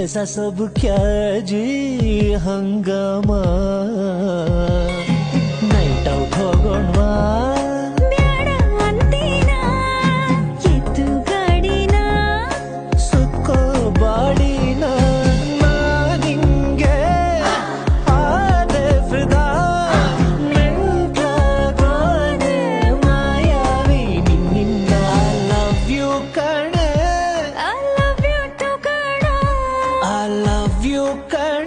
ऐसा सब क्या जी हंगामा ನೈಟ್ ಔಟ್ ಹೋಗೋಣವಾ ಬ್ಯಾಡ ಅಂತೀನ ಎತ್ತು ಗಾಡಿನ ಸುಕ್ಕೋ ಬಾಡಿನ ನಿಂಗೆ ಆದೆ ಫಿದಾ ಮೆಂಟಾಗೋದೆ ಮಾಯಾವಿ ನಿನ್ನಿಂದ ಐ ಲವ್ ಯು ಕಣೆ ಐ ಲವ್ ಯು ಟು ಕಣ I love you ಕಣೆ